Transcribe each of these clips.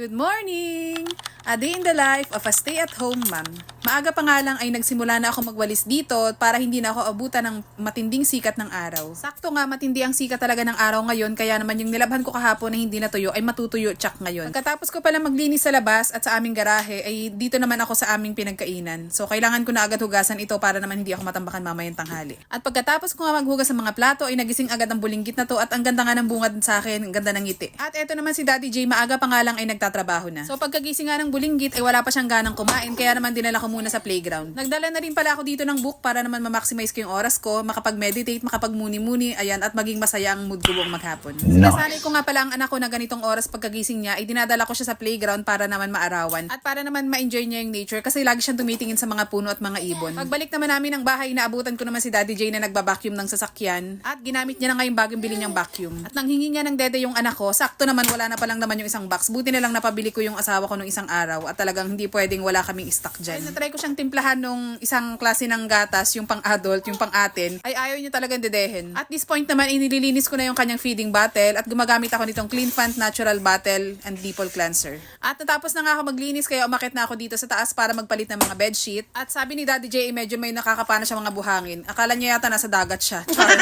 Good morning! A day in the life of a stay-at-home mom. Maaga pa nga lang ay nagsimula na ako magwalis dito para hindi na ako abutan ng matinding sikat ng araw. Sakto nga matindi ang sikat talaga ng araw ngayon kaya naman yung nilabhan ko kahapon na hindi natuyo ay matutuyo tsak ngayon. Pagkatapos ko pala maglinis sa labas at sa aming garahe ay dito naman ako sa aming pinagkainan. So kailangan ko na agad hugasan ito para naman hindi ako matambakan mamayang tanghali. At pagkatapos ko nga maghugas ng mga plato ay nagising agad ang bulinggit na to at ang ganda nga ng bungad sa akin, ang ganda ng ngiti. At eto naman si Daddy J maaga pa nga lang ay nagtatrabaho na. So pagkagising nga ng bulinggit ay wala pa siyang ganang kumain kaya naman dinala ko muna sa playground. Nagdala na rin pala ako dito ng book para naman ma-maximize ko yung oras ko, makapag-meditate, makapag-muni-muni, ayan, at maging masaya ang mood ko buong maghapon. Sinasanay ko nga pala ang anak ko na ganitong oras pagkagising niya, ay dinadala ko siya sa playground para naman maarawan at para naman ma-enjoy niya yung nature kasi lagi siyang tumitingin sa mga puno at mga ibon. Pagbalik naman namin ng bahay, naabutan ko naman si Daddy J na nagba-vacuum ng sasakyan at ginamit niya na nga yung bagong bili niyang vacuum. At nang hingi niya ng dede yung anak ko, sakto naman wala na palang naman yung isang box. Buti na lang napabili ko yung asawa ko nung isang araw at talagang hindi pwedeng wala kaming stock dyan. Ay, natry ko siyang timplahan nung isang klase ng gatas, yung pang-adult, yung pang-atin, ay ayaw niya talagang dedehin. At this point naman, inililinis ko na yung kanyang feeding bottle at gumagamit ako nitong Clean Fant Natural Bottle and Dimple Cleanser. At natapos na nga ako maglinis kaya umakit na ako dito sa taas para magpalit ng mga bedsheet. At sabi ni Daddy J, medyo may nakakapana siya mga buhangin. Akala niya yata nasa dagat siya. Char.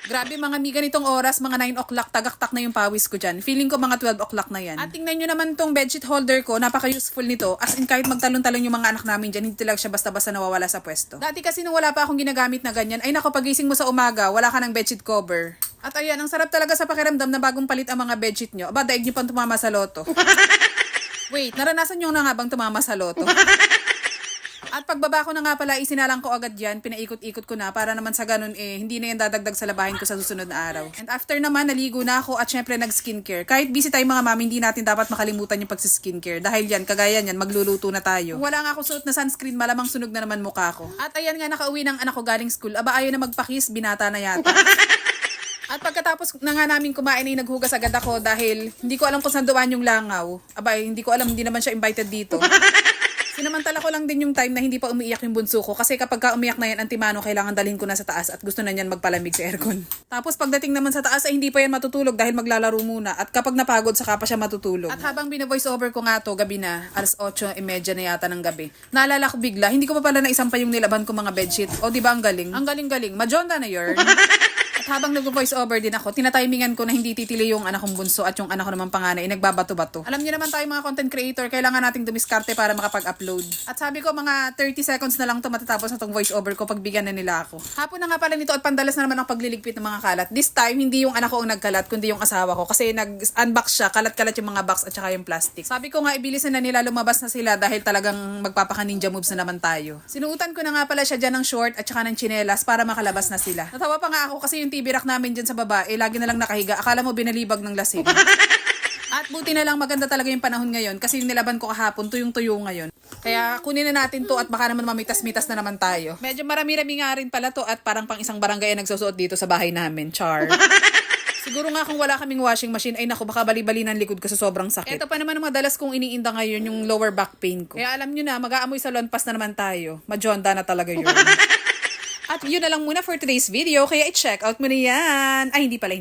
Grabe mga miga nitong oras, mga 9 o'clock, tagaktak na yung pawis ko dyan. Feeling ko mga 12 o'clock na yan. At tingnan nyo naman tong bedsheet holder ko, napaka-useful nito. As in kahit magtalon-talon yung mga anak namin dyan, hindi talaga siya basta-basta nawawala sa pwesto. Dati kasi nung wala pa akong ginagamit na ganyan, ay nako pagising mo sa umaga, wala ka ng bedsheet cover. At ayan, ang sarap talaga sa pakiramdam na bagong palit ang mga bedsheet nyo. Aba, daig nyo pang tumama sa loto. Wait, naranasan nyo na nga bang tumama sa loto? At pagbaba ko na nga pala, isinalang ko agad yan, pinaikot-ikot ko na para naman sa ganun hindi na yan dadagdag sa labahin ko sa susunod na araw. And after naman, naligo na ako at syempre nag-skincare. Kahit busy tayo mga mami, hindi natin dapat makalimutan yung pag-skincare. Dahil yan, kagaya yan, magluluto na tayo. Kung wala nga ako suot na sunscreen, malamang sunog na naman mukha ko. At ayan nga, nakauwi ng anak ko galing school. Aba, ayaw na magpakis, binata na yata. At pagkatapos na nga namin kumain ay naghugas agad ako dahil hindi ko alam kung saan dumaan yung langaw. Aba, hindi ko alam, hindi naman siya invited dito. Sinamantala ko lang din yung time na hindi pa umiiyak yung bunso ko kasi kapag ka umiyak na yan, antimano, kailangan dalhin ko na sa taas at gusto na niyan magpalamig sa aircon. Tapos pagdating naman sa taas ay hindi pa yan matutulog dahil maglalaro muna at kapag napagod saka pa siya matutulog. At habang bina-voice over ko nga to, gabi na, alas 8:30 na yata ng gabi. Naalala ko bigla, hindi ko pa pala naisampay yung nilaban ko mga bedsheet. O di ba ang galing? Ang galing-galing. Majonda na yun. At habang nag-voice over din ako, tinatimingan ko na hindi titili yung anak kong bunso at yung anak ko naman panganay ay nagbabato-bato. Alam niyo naman tayo mga content creator, kailangan nating dumiskarte para makapag-upload. At sabi ko mga 30 seconds na lang to matatapos na tong voice over ko pag bigyan na nila ako. Hapon na nga pala nito at pandalas na naman ang pagliligpit ng mga kalat. This time, hindi yung anak ko ang nagkalat, kundi yung asawa ko. Kasi nag-unbox siya, kalat-kalat yung mga box at saka yung plastic. Sabi ko nga, ibilisan na nila, lumabas na sila dahil talagang magpapaka-ninja moves na naman tayo. Sinuutan ko na nga pala siya dyan ng short at saka ng tsinelas para makalabas na sila. Natawa pa nga ako kasi yung TV rack namin dyan sa baba, lagi na lang nakahiga. Akala mo binalibag ng lasing. At buti na lang maganda talaga yung panahon ngayon kasi yung nilaban ko kahapon, tuyong-tuyo ngayon. Kaya kunin na natin to at baka naman mamitas-mitas na naman tayo. Medyo marami-rami nga rin pala to at parang pang isang barangay ang nagsusuot dito sa bahay namin. Char. Siguro nga kung wala kaming washing machine, ay naku, baka bali-bali ng likod ko sa sobrang sakit. Ito pa naman ang madalas kong iniinda ngayon, yung lower back pain ko. Kaya alam nyo na, mag-aamoy sa lawn pass na naman tayo. Majonda na talaga yun. At yun na lang muna for today's video, kaya i-check out mo na yan. Ay, hindi pala.